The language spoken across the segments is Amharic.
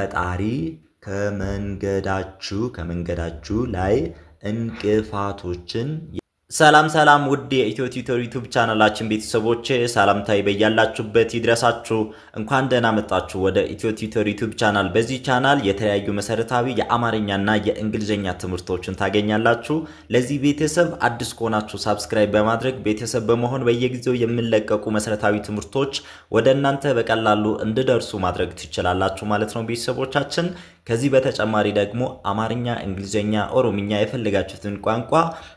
ፈጣሪ ከመንገዳችሁ ላይ እንቅፋቶችን ሰላም ውድ የኢትዮ ቲዩተር ዩቲዩብ ቻናላችን ቤተሰቦች ሰላምታዬ በያላችሁበት ይድረሳችሁ። እንኳን ደህና መጣችሁ ወደ ኢትዮ ቲዩተር ዩቲዩብ ቻናል። በዚህ ቻናል የተለያዩ መሰረታዊ የአማርኛና የእንግሊዝኛ ትምህርቶችን ታገኛላችሁ። ለዚህ ቤተሰብ አዲስ ከሆናችሁ ሰብስክራይብ በማድረግ ቤተሰብ በመሆን በየጊዜው የሚለቀቁ መሰረታዊ ትምህርቶች ወደ እናንተ በቀላሉ እንዲደርሱ ማድረግ ትችላላችሁ ማለት ነው ቤተሰቦቻችን። ከዚህ በተጨማሪ ደግሞ አማርኛ፣ እንግሊዝኛ፣ ኦሮምኛ የፈለጋችሁትን ቋንቋ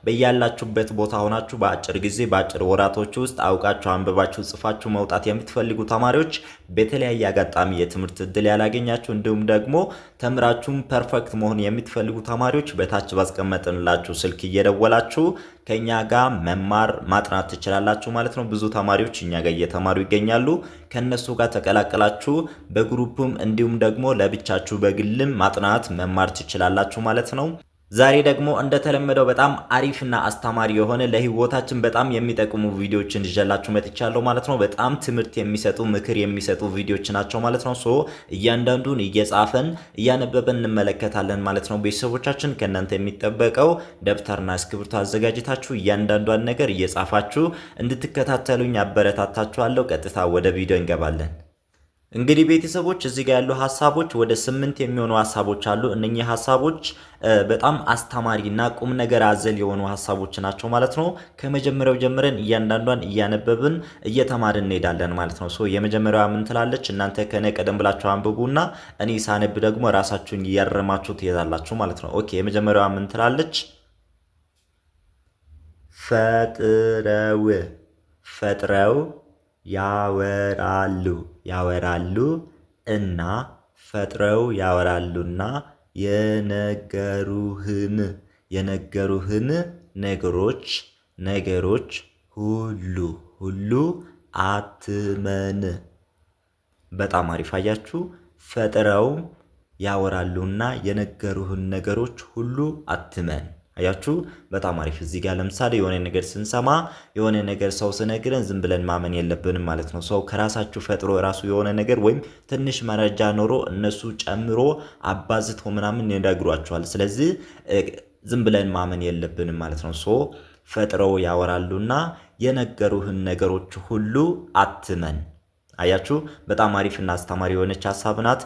በያላችሁበት ቦታ ሆናችሁ በአጭር ጊዜ በአጭር ወራቶች ውስጥ አውቃችሁ አንብባችሁ ጽፋችሁ መውጣት የምትፈልጉ ተማሪዎች በተለያየ አጋጣሚ የትምህርት እድል ያላገኛችሁ እንዲሁም ደግሞ ተምራችሁም ፐርፌክት መሆን የምትፈልጉ ተማሪዎች በታች ባስቀመጥንላችሁ ስልክ እየደወላችሁ ከኛ ጋር መማር ማጥናት ትችላላችሁ ማለት ነው። ብዙ ተማሪዎች እኛ ጋር እየተማሩ ይገኛሉ። ከነሱ ጋር ተቀላቀላችሁ በግሩፕም እንዲሁም ደግሞ ለብቻችሁ በግልም ማጥናት መማር ትችላላችሁ ማለት ነው። ዛሬ ደግሞ እንደተለመደው በጣም አሪፍና አስተማሪ የሆነ ለህይወታችን በጣም የሚጠቅሙ ቪዲዮዎችን ይዤላችሁ መጥቻለሁ ማለት ነው። በጣም ትምህርት የሚሰጡ ምክር የሚሰጡ ቪዲዮዎች ናቸው ማለት ነው። እያንዳንዱን እየጻፈን እያነበበን እንመለከታለን ማለት ነው። ቤተሰቦቻችን ከእናንተ የሚጠበቀው ደብተርና እስክሪብቶ አዘጋጅታችሁ እያንዳንዷን ነገር እየጻፋችሁ እንድትከታተሉኝ አበረታታችኋለሁ። ቀጥታ ወደ ቪዲዮ እንገባለን። እንግዲህ ቤተሰቦች እዚህ ጋር ያሉ ሐሳቦች ወደ 8 የሚሆኑ ሐሳቦች አሉ። እነኚህ ሐሳቦች በጣም አስተማሪና ቁም ነገር አዘል የሆኑ ሐሳቦች ናቸው ማለት ነው። ከመጀመሪያው ጀምረን እያንዳንዷን እያነበብን እየተማርን እንሄዳለን ማለት ነው። የመጀመሪያዋ ምን ትላለች? እናንተ ከኔ ቀደም ብላችሁ አንብቡና እኔ ሳነብ ደግሞ ራሳችሁን እያረማችሁ ትይዛላችሁ ማለት ነው። ኦኬ፣ የመጀመሪያዋ ምን ትላለች? ፈጥረው ያወራሉ እና ፈጥረው ያወራሉና የነገሩህን ነገሮች ሁሉ አትመን። በጣም አሪፍ አያችሁ። ፈጥረው ያወራሉና የነገሩህን ነገሮች ሁሉ አትመን። አያችሁ በጣም አሪፍ። እዚህ ጋር ለምሳሌ የሆነ ነገር ስንሰማ የሆነ ነገር ሰው ሲነግረን ዝም ብለን ማመን የለብንም ማለት ነው። ሰው ከራሳችሁ ፈጥሮ ራሱ የሆነ ነገር ወይም ትንሽ መረጃ ኖሮ እነሱ ጨምሮ አባዝቶ ምናምን ይነግሯቸዋል። ስለዚህ ዝም ብለን ማመን የለብንም ማለት ነው። ፈጥረው ያወራሉና የነገሩህን ነገሮች ሁሉ አትመን። አያችሁ በጣም አሪፍና አስተማሪ የሆነች ሐሳብ ናት።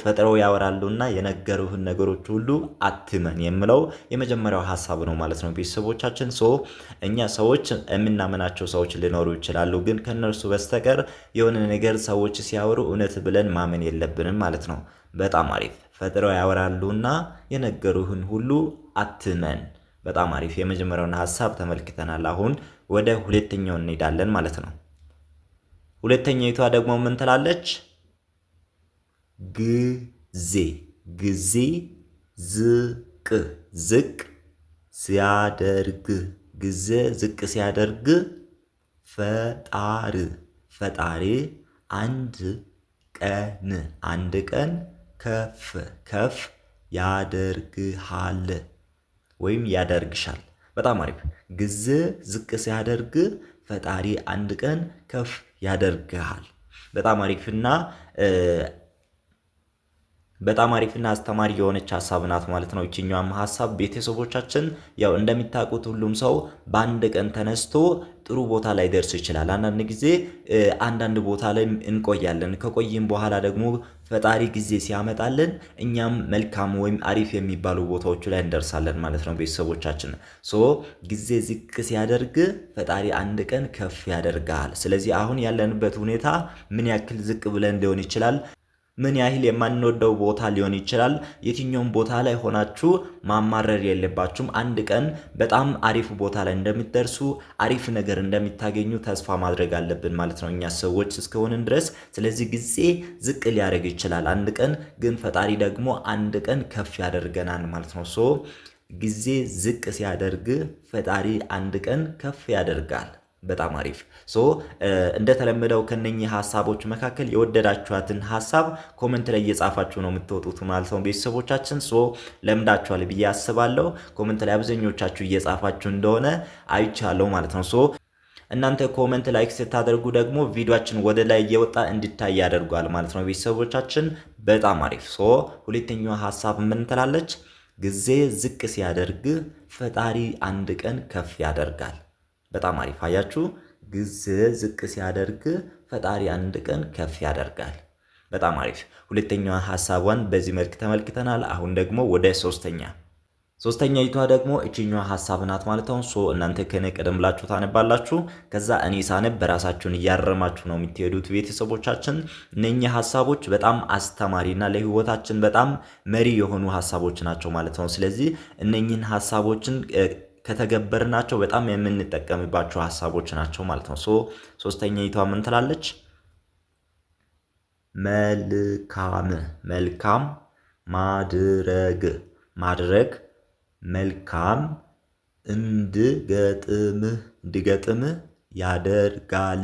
ፈጥረው ያወራሉና የነገሩህን ነገሮች ሁሉ አትመን የሚለው የመጀመሪያው ሐሳብ ነው ማለት ነው ቤተሰቦቻችን። እኛ ሰዎች የምናምናቸው ሰዎች ሊኖሩ ይችላሉ፣ ግን ከነርሱ በስተቀር የሆነ ነገር ሰዎች ሲያወሩ እውነት ብለን ማመን የለብንም ማለት ነው። በጣም አሪፍ። ፈጥረው ያወራሉና የነገሩህን ሁሉ አትመን። በጣም አሪፍ። የመጀመሪያውን ሐሳብ ተመልክተናል። አሁን ወደ ሁለተኛው እንሄዳለን ማለት ነው። ሁለተኛይቷ ደግሞ ምን ትላለች? ጊዜ ዝቅ ሲያደርግ ፈጣሪ አንድ ቀን ከፍ ያደርግሃል ወይም ያደርግሻል። በጣም አሪፍ። ጊዜ ዝቅ ሲያደርግ ፈጣሪ አንድ ቀን ከፍ ያደርግሃል። በጣም አሪፍና አስተማሪ የሆነች ሐሳብ ናት ማለት ነው። እቺኛዋም ሐሳብ ቤተሰቦቻችን ያው እንደሚታቁት ሁሉም ሰው በአንድ ቀን ተነስቶ ጥሩ ቦታ ላይ ደርስ ይችላል። አንዳንድ ጊዜ አንዳንድ ቦታ ላይ እንቆያለን። ከቆይም በኋላ ደግሞ ፈጣሪ ጊዜ ሲያመጣልን እኛም መልካም ወይም አሪፍ የሚባሉ ቦታዎች ላይ እንደርሳለን ማለት ነው ቤተሰቦቻችን። ጊዜ ዝቅ ሲያደርግ ፈጣሪ አንድ ቀን ከፍ ያደርጋል። ስለዚህ አሁን ያለንበት ሁኔታ ምን ያክል ዝቅ ብለን ሊሆን ይችላል፣ ምን ያህል የማንወደው ቦታ ሊሆን ይችላል። የትኛውም ቦታ ላይ ሆናችሁ ማማረር የለባችሁም። አንድ ቀን በጣም አሪፍ ቦታ ላይ እንደምትደርሱ አሪፍ ነገር እንደምታገኙ ተስፋ ማድረግ አለብን ማለት ነው እኛ ሰዎች እስከሆንን ድረስ። ስለዚህ ጊዜ ዝቅ ሊያደርግ ይችላል አንድ ቀን፣ ግን ፈጣሪ ደግሞ አንድ ቀን ከፍ ያደርገናል ማለት ነው። ጊዜ ዝቅ ሲያደርግ ፈጣሪ አንድ ቀን ከፍ ያደርጋል። በጣም አሪፍ። እንደተለመደው ከነኚህ ሐሳቦች መካከል የወደዳችኋትን ሐሳብ ኮሜንት ላይ እየጻፋችሁ ነው የምትወጡት ማለት ነው ቤተሰቦቻችን። ለምዳችኋል ብዬ አስባለሁ። ኮሜንት ላይ አብዛኞቻችሁ እየጻፋችሁ እንደሆነ አይቻለሁ ማለት ነው። እናንተ ኮመንት ላይክ ስታደርጉ ደግሞ ቪዲዮአችን ወደ ላይ እየወጣ እንዲታይ ያደርጋል ማለት ነው ቤተሰቦቻችን። በጣም አሪፍ። ሁለተኛው ሐሳብ ምን ትላለች? ጊዜ ዝቅ ሲያደርግ ፈጣሪ አንድ ቀን ከፍ ያደርጋል። በጣም አሪፍ። አያችሁ፣ ጊዜ ዝቅ ሲያደርግ ፈጣሪ አንድ ቀን ከፍ ያደርጋል። በጣም አሪፍ። ሁለተኛው ሐሳቧን በዚህ መልክ ተመልክተናል። አሁን ደግሞ ወደ ሶስተኛይቷ ደግሞ እቺኛዋ ሐሳብ ናት ማለት ነው። እናንተ ከኔ ቀደም ብላችሁ ታነባላችሁ፣ ከዛ እኔ ሳነብ በራሳችሁን እያረማችሁ ነው የምትሄዱት ቤተሰቦቻችን። እነኚህ ሐሳቦች በጣም አስተማሪና ለህይወታችን በጣም መሪ የሆኑ ሐሳቦች ናቸው ማለት ነው። ስለዚህ እነኚህን ሐሳቦችን ከተገበርናቸው በጣም የምንጠቀምባቸው ሐሳቦች ናቸው ማለት ነው። ሶስተኛይቷ ምን ትላለች? መልካም ማድረግ መልካም እንዲገጥምህ ያደርጋል።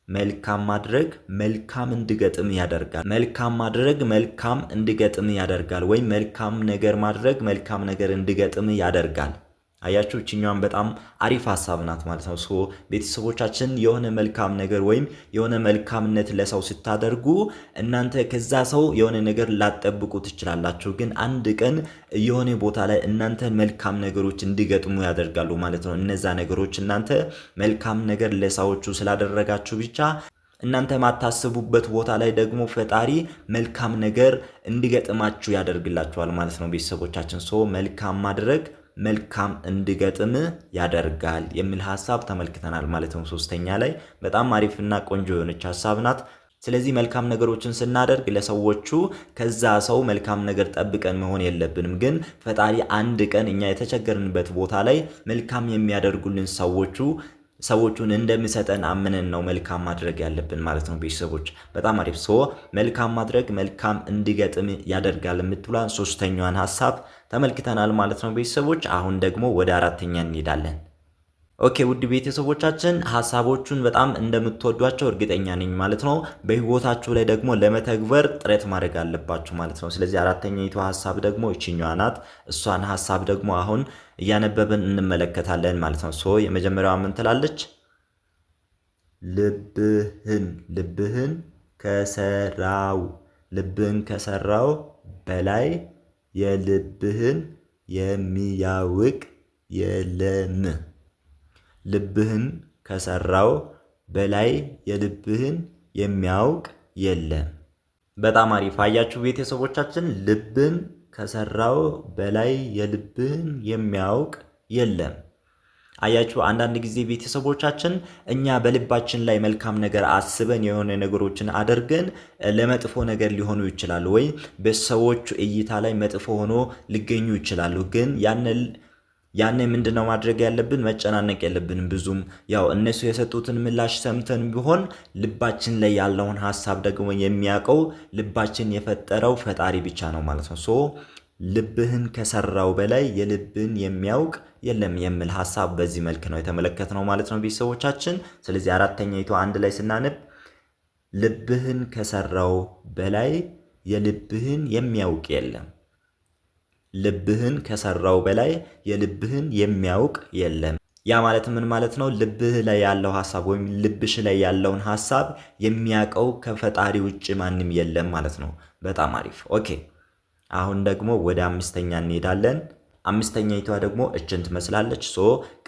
መልካም ማድረግ መልካም እንዲገጥምህ ያደርጋል። መልካም ማድረግ መልካም እንዲገጥምህ ያደርጋል፣ ወይም መልካም ነገር ማድረግ መልካም ነገር እንዲገጥምህ ያደርጋል። አያችሁ፣ እቺኛዋን በጣም አሪፍ ሐሳብ ናት ማለት ነው። ቤተሰቦቻችን የሆነ መልካም ነገር ወይም የሆነ መልካምነት ለሰው ስታደርጉ እናንተ ከዛ ሰው የሆነ ነገር ላጠብቁ ትችላላችሁ፣ ግን አንድ ቀን የሆነ ቦታ ላይ እናንተ መልካም ነገሮች እንዲገጥሙ ያደርጋሉ ማለት ነው። እነዛ ነገሮች እናንተ መልካም ነገር ለሰዎቹ ስላደረጋችሁ ብቻ እናንተ ማታስቡበት ቦታ ላይ ደግሞ ፈጣሪ መልካም ነገር እንዲገጥማችሁ ያደርግላችኋል ማለት ነው ቤተሰቦቻችን። መልካም ማድረግ መልካም እንዲገጥም ያደርጋል የሚል ሐሳብ ተመልክተናል ማለት ነው። ሶስተኛ ላይ በጣም አሪፍና ቆንጆ የሆነች ሐሳብ ናት። ስለዚህ መልካም ነገሮችን ስናደርግ ለሰዎቹ ከዛ ሰው መልካም ነገር ጠብቀን መሆን የለብንም፣ ግን ፈጣሪ አንድ ቀን እኛ የተቸገርንበት ቦታ ላይ መልካም የሚያደርጉልን ሰዎቹን እንደሚሰጠን አምነን ነው መልካም ማድረግ ያለብን ማለት ነው ቤተሰቦች። በጣም አሪፍ። መልካም ማድረግ መልካም እንዲገጥም ያደርጋል የምትሏን ሶስተኛዋን ሐሳብ ተመልክተናል ማለት ነው ቤተሰቦች። አሁን ደግሞ ወደ አራተኛ እንሄዳለን። ኦኬ ውድ ቤተሰቦቻችን ሐሳቦቹን በጣም እንደምትወዷቸው እርግጠኛ ነኝ ማለት ነው። በህይወታችሁ ላይ ደግሞ ለመተግበር ጥረት ማድረግ አለባችሁ ማለት ነው። ስለዚህ አራተኛይቱ ሐሳብ ደግሞ እቺኛዋ ናት። እሷን ሐሳብ ደግሞ አሁን እያነበብን እንመለከታለን ማለት ነው። የመጀመሪያዋ ምን ትላለች? ልብህን ከሰራው በላይ የልብህን የሚያውቅ የለም። ልብህን ከሰራው በላይ የልብህን የሚያውቅ የለም። በጣም አሪፍ። አያችሁ ቤተሰቦቻችን፣ ልብን ከሰራው በላይ የልብህን የሚያውቅ የለም። አያችሁ፣ አንዳንድ ጊዜ ቤተሰቦቻችን እኛ በልባችን ላይ መልካም ነገር አስበን የሆነ ነገሮችን አድርገን ለመጥፎ ነገር ሊሆኑ ይችላሉ፣ ወይ በሰዎች እይታ ላይ መጥፎ ሆኖ ሊገኙ ይችላሉ። ግን ያኔ ምንድነው ማድረግ ያለብን? መጨናነቅ የለብንም ብዙም። ያው እነሱ የሰጡትን ምላሽ ሰምተን ቢሆን ልባችን ላይ ያለውን ሐሳብ ደግሞ የሚያውቀው ልባችን የፈጠረው ፈጣሪ ብቻ ነው ማለት ነው። ልብህን ከሰራው በላይ የልብህን የሚያውቅ የለም የሚል ሐሳብ በዚህ መልክ ነው የተመለከትነው ማለት ነው ቤተሰቦቻችን። ስለዚህ አራተኛይቱ አንድ ላይ ስናነብ ልብህን ከሰራው በላይ የልብህን የሚያውቅ የለም። ልብህን ከሰራው በላይ የልብህን የሚያውቅ የለም። ያ ማለት ምን ማለት ነው? ልብህ ላይ ያለው ሐሳብ ወይም ልብሽ ላይ ያለውን ሐሳብ የሚያውቀው ከፈጣሪ ውጭ ማንም የለም ማለት ነው። በጣም አሪፍ። ኦኬ፣ አሁን ደግሞ ወደ አምስተኛ እንሄዳለን። አምስተኛይቷ ደግሞ እችን ትመስላለች።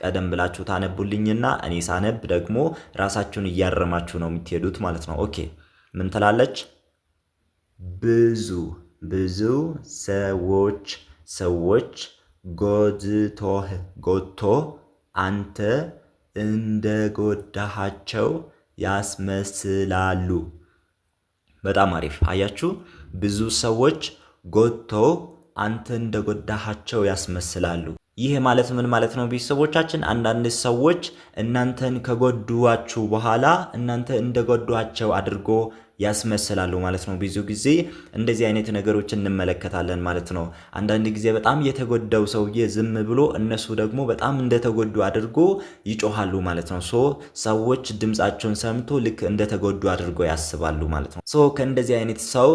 ቀደም ብላችሁ ታነቡልኝና እኔ ሳነብ ደግሞ ራሳችሁን እያረማችሁ ነው የምትሄዱት ማለት ነው። ኦኬ፣ ምን ትላለች? ብዙ ሰዎች ጎድቶ አንተ እንደጎዳሃቸው ያስመስላሉ። በጣም አሪፍ። አያችሁ፣ ብዙ ሰዎች ጎድቶ አንተ እንደጎዳሃቸው ያስመስላሉ። ይህ ማለት ምን ማለት ነው ቤተሰቦቻችን? አንዳንድ ሰዎች እናንተን ከጎዷችሁ በኋላ እናንተ እንደጎዷቸው አድርጎ ያስመስላሉ ማለት ነው። ብዙ ጊዜ እንደዚህ አይነት ነገሮች እንመለከታለን ማለት ነው። አንዳንድ ጊዜ በጣም የተጎዳው ሰውዬ ዝም ብሎ እነሱ ደግሞ በጣም እንደተጎዱ አድርጎ ይጮሃሉ ማለት ነው። ሰዎች ድምጻቸውን ሰምቶ ልክ እንደተጎዱ አድርጎ ያስባሉ ማለት ነው። ከእንደዚህ አይነት ሰው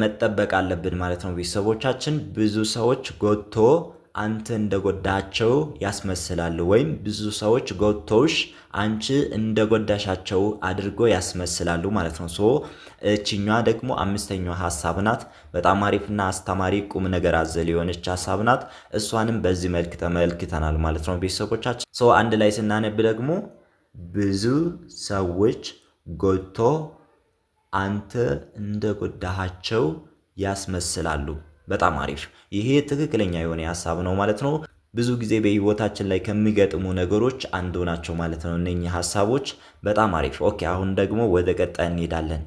መጠበቅ አለብን ማለት ነው ቤተሰቦቻችን። ብዙ ሰዎች ጎድቶ አንተ እንደጎዳቸው ያስመስላሉ ወይም ብዙ ሰዎች ጎድተውሽ አንቺ እንደጎዳሻቸው አድርጎ ያስመስላሉ ማለት ነው። እቺኛዋ ደግሞ አምስተኛዋ ሐሳብ ናት። በጣም አሪፍና አስተማሪ ቁም ነገር አዘል የሆነች ሐሳብ ናት። እሷንም በዚህ መልክ ተመልክተናል ማለት ነው ቤተሰቦቻችን። አንድ ላይ ስናነብ ደግሞ ብዙ ሰዎች ጎድቶ አንተ እንደጎዳሃቸው ያስመስላሉ። በጣም አሪፍ። ይሄ ትክክለኛ የሆነ ሐሳብ ነው ማለት ነው። ብዙ ጊዜ በህይወታችን ላይ ከሚገጥሙ ነገሮች አንዱ ናቸው ማለት ነው እነኚህ ሐሳቦች። በጣም አሪፍ። ኦኬ አሁን ደግሞ ወደ ቀጣይ እንሄዳለን።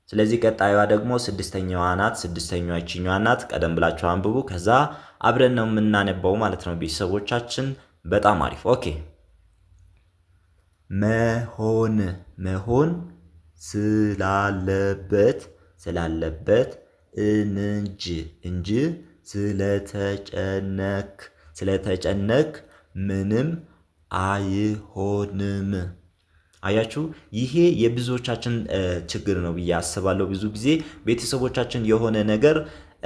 ስለዚህ ቀጣዩዋ ደግሞ ስድስተኛዋ ናት። ስድስተኛዋ ይችኛዋ ናት። ቀደም ብላችሁ አንብቡ፣ ከዛ አብረን ነው የምናነባው ማለት ነው ቤተሰቦቻችን። በጣም አሪፍ። ኦኬ መሆን ስላለበት እንጂ ስለተጨነክ ምንም አይሆንም። አያችሁ፣ ይሄ የብዙዎቻችን ችግር ነው ብዬ አስባለሁ። ብዙ ጊዜ ቤተሰቦቻችን የሆነ ነገር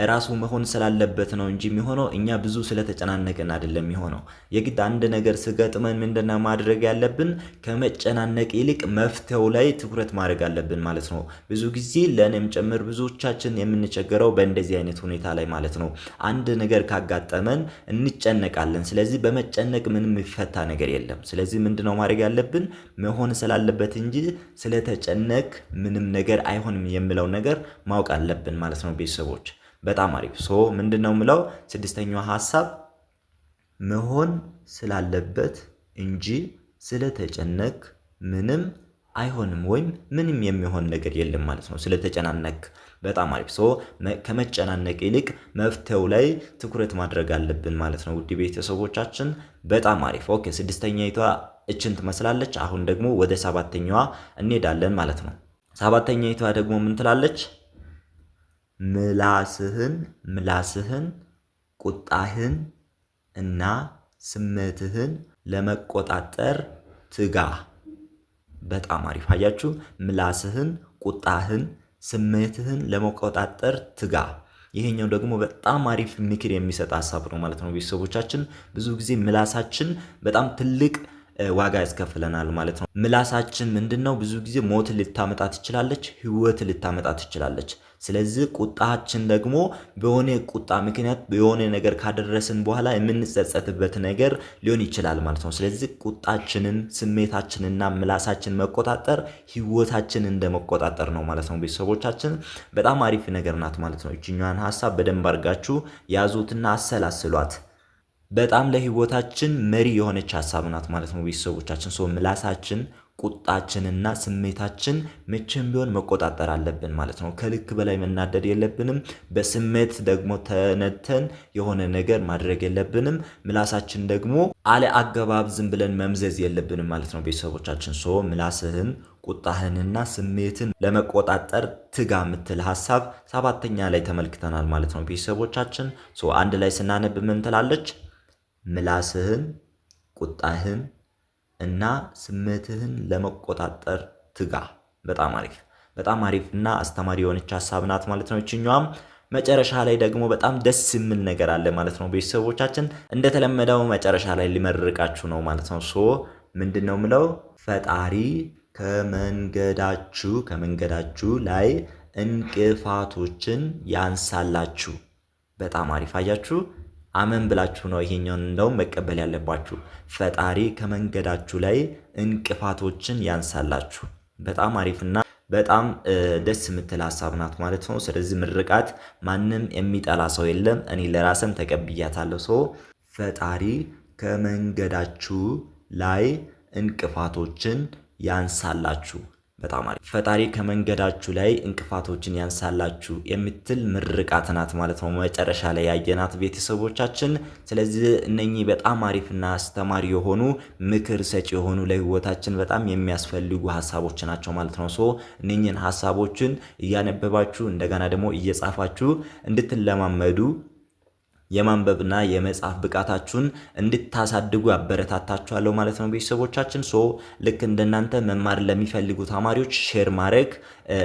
ራሱ መሆን ስላለበት ነው እንጂ የሚሆነው እኛ ብዙ ስለተጨናነቅን አይደለም የሚሆነው። የግድ አንድ ነገር ስገጥመን ምንድነው ማድረግ ያለብን? ከመጨናነቅ ይልቅ መፍትሄው ላይ ትኩረት ማድረግ አለብን ማለት ነው። ብዙ ጊዜ ለእኔም ጭምር ብዙዎቻችን የምንቸገረው በእንደዚህ አይነት ሁኔታ ላይ ማለት ነው። አንድ ነገር ካጋጠመን እንጨነቃለን። ስለዚህ በመጨነቅ ምንም የሚፈታ ነገር የለም። ስለዚህ ምንድነው ማድረግ ያለብን? መሆን ስላለበት እንጂ ስለተጨነቅ ምንም ነገር አይሆንም የሚለው ነገር ማወቅ አለብን ማለት ነው ቤተሰቦች። በጣም አሪፍ። ምንድነው ምለው? ስድስተኛው ሐሳብ መሆን ስላለበት እንጂ ስለተጨነቅ ምንም አይሆንም ወይም ምንም የሚሆን ነገር የለም ማለት ነው ስለተጨናነቅ። በጣም አሪፍ። ከመጨናነቅ ይልቅ መፍትሄው ላይ ትኩረት ማድረግ አለብን ማለት ነው ውድ ቤተሰቦቻችን። በጣም አሪፍ። ኦኬ ስድስተኛይቷ እችን ትመስላለች። አሁን ደግሞ ወደ ሰባተኛዋ እንሄዳለን ማለት ነው። ሰባተኛይቷ ደግሞ ምን ትላለች? ምላስህን ቁጣህን እና ስሜትህን ለመቆጣጠር ትጋ። በጣም አሪፍ። አያችሁ፣ ምላስህን ቁጣህን ስሜትህን ለመቆጣጠር ትጋ። ይሄኛው ደግሞ በጣም አሪፍ ምክር የሚሰጥ ሐሳብ ነው ማለት ነው ቤተሰቦቻችን። ብዙ ጊዜ ምላሳችን በጣም ትልቅ ዋጋ ያስከፍለናል ማለት ነው። ምላሳችን ምንድነው? ብዙ ጊዜ ሞት ልታመጣ ትችላለች፣ ህይወት ልታመጣ ትችላለች። ስለዚህ ቁጣችን ደግሞ በሆነ ቁጣ ምክንያት የሆነ ነገር ካደረስን በኋላ የምንጸጸትበት ነገር ሊሆን ይችላል ማለት ነው። ስለዚህ ቁጣችንን፣ ስሜታችንና ምላሳችን መቆጣጠር ህይወታችንን እንደመቆጣጠር ነው ማለት ነው ቤተሰቦቻችን። በጣም አሪፍ ነገር ናት ማለት ነው። እቺኛዋን ሐሳብ በደንብ አድርጋችሁ ያዙትና አሰላስሏት። በጣም ለህይወታችን መሪ የሆነች ሐሳብ ናት ማለት ነው ቤተሰቦቻችን። ምላሳችን፣ ቁጣችንና ስሜታችን መቼም ቢሆን መቆጣጠር አለብን ማለት ነው። ከልክ በላይ መናደድ የለብንም። በስሜት ደግሞ ተነተን የሆነ ነገር ማድረግ የለብንም። ምላሳችን ደግሞ አለ አገባብ ዝም ብለን መምዘዝ የለብንም ማለት ነው ቤተሰቦቻችን። ምላስህን፣ ቁጣህንና ስሜትን ለመቆጣጠር ትጋ የምትል ሐሳብ ሰባተኛ ላይ ተመልክተናል ማለት ነው ቤተሰቦቻችን። አንድ ላይ ስናነብ ምን ትላለች? ምላስህን፣ ቁጣህን እና ስሜትህን ለመቆጣጠር ትጋ። በጣም አሪፍ። በጣም አሪፍና አስተማሪ የሆነች ሐሳብ ናት ማለት ነው እቺኛዋም። መጨረሻ ላይ ደግሞ በጣም ደስ የሚል ነገር አለ ማለት ነው ቤተሰቦቻችን። እንደተለመደው መጨረሻ ላይ ሊመርቃችሁ ነው ማለት ነው። ምንድነው ምለው? ፈጣሪ ከመንገዳችሁ ላይ እንቅፋቶችን ያንሳላችሁ። በጣም አሪፍ። አያችሁ፣ አመን ብላችሁ ነው ይሄኛውን እንደውም መቀበል ያለባችሁ። ፈጣሪ ከመንገዳችሁ ላይ እንቅፋቶችን ያንሳላችሁ። በጣም አሪፍና በጣም ደስ የምትል ሐሳብ ናት ማለት ነው። ስለዚህ ምርቃት ማንም የሚጠላ ሰው የለም። እኔ ለራስም ተቀብያታለሁ። ፈጣሪ ከመንገዳችሁ ላይ እንቅፋቶችን ያንሳላችሁ። በጣም አሪፍ። ፈጣሪ ከመንገዳችሁ ላይ እንቅፋቶችን ያንሳላችሁ የምትል ምርቃት ናት ማለት ነው መጨረሻ ላይ ያየናት ቤተሰቦቻችን። ስለዚህ እነኚህ በጣም አሪፍና አስተማሪ የሆኑ ምክር ሰጪ የሆኑ ለህይወታችን በጣም የሚያስፈልጉ ሐሳቦች ናቸው ማለት ነው። እነኚህን ሐሳቦችን እያነበባችሁ እንደገና ደግሞ እየጻፋችሁ እንድትለማመዱ የማንበብና የመጻፍ ብቃታችሁን እንድታሳድጉ አበረታታችኋለሁ ማለት ነው ቤተሰቦቻችን። ልክ እንደናንተ መማር ለሚፈልጉ ተማሪዎች ሼር ማድረግ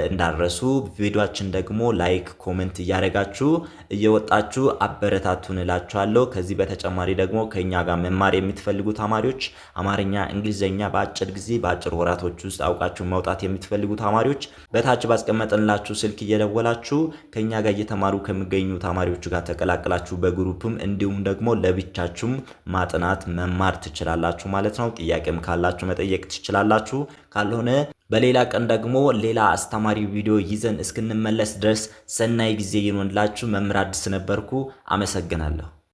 እንዳረሱ ቪዲዮአችን ደግሞ ላይክ ኮሜንት እያደረጋችሁ እየወጣችሁ አበረታቱን እላችኋለሁ። ከዚህ በተጨማሪ ደግሞ ከኛ ጋር መማር የምትፈልጉ ተማሪዎች አማርኛ፣ እንግሊዘኛ በአጭር ጊዜ በአጭር ወራቶች ውስጥ አውቃችሁ መውጣት የምትፈልጉ ተማሪዎች በታች ባስቀመጥንላችሁ ስልክ እየደወላችሁ ከኛ ጋር እየተማሩ ከሚገኙ ተማሪዎች ጋር ተቀላቅላችሁ በግሩፕም እንዲሁም ደግሞ ለብቻችሁም ማጥናት መማር ትችላላችሁ ማለት ነው። ጥያቄም ካላችሁ መጠየቅ ትችላላችሁ። ካልሆነ በሌላ ቀን ደግሞ ሌላ አስተማሪ ቪዲዮ ይዘን እስክንመለስ ድረስ ሰናይ ጊዜ ይሁንላችሁ። መምህር አዲስ ነበርኩ። አመሰግናለሁ።